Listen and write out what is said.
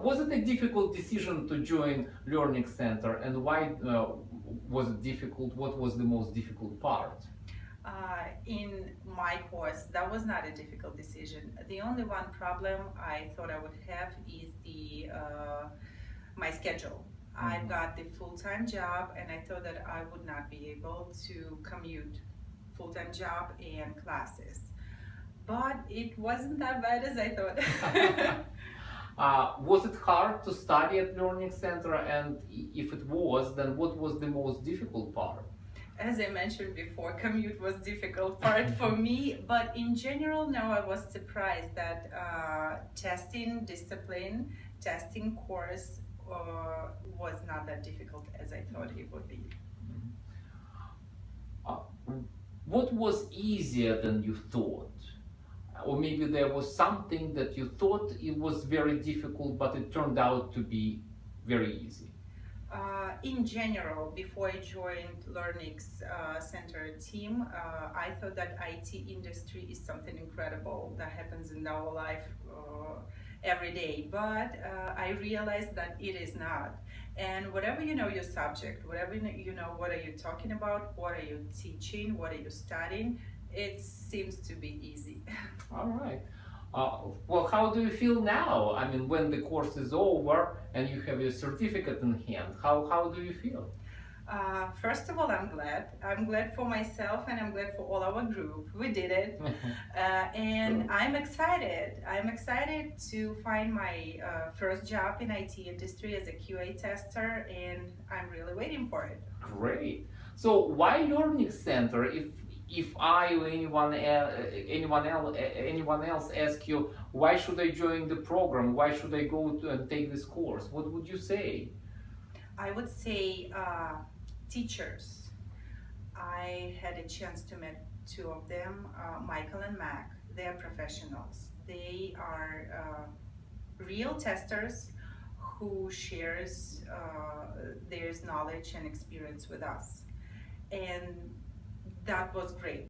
Was it a difficult decision to join Learning Center, and why was it difficult? What was the most difficult part? In my course, that was not a difficult decision. The only one problem I thought I would have is the my schedule. I've got the full-time job, and I thought that I would not be able to commute full-time job and classes. But it wasn't that bad as I thought. Was it hard to study at Learning Center, and if it was, then what was the most difficult part? As I mentioned before, commute was difficult part for me, but in general, no, I was surprised that testing discipline, testing course was not that difficult as I thought it would be. Uh, what was easier than you thought? Or maybe there was something that you thought it was very difficult, but it turned out to be very easy. In general, before I joined Learning's Center team, I thought that IT industry is something incredible that happens in our life every day. But I realized that it is not. And whatever you know your subject, whatever you know what are you talking about, what are you teaching, what are you studying, it seems to be easy. All right. Well, how do you feel now? I mean, when the course is over and you have your certificate in hand, how do you feel? First of all, I'm glad. I'm glad for myself and I'm glad for all our group. We did it. And Sure. I'm excited. I'm excited to find my first job in IT industry as a QA tester, and I'm really waiting for it. Great. So why Learning Center? If I or anyone else ask you why should I join the program? Why should I go to and take this course? What would you say? I would say teachers. I had a chance to meet two of them, Michael and Mac. They are professionals. They are real testers who shares their knowledge and experience with us, and that was great.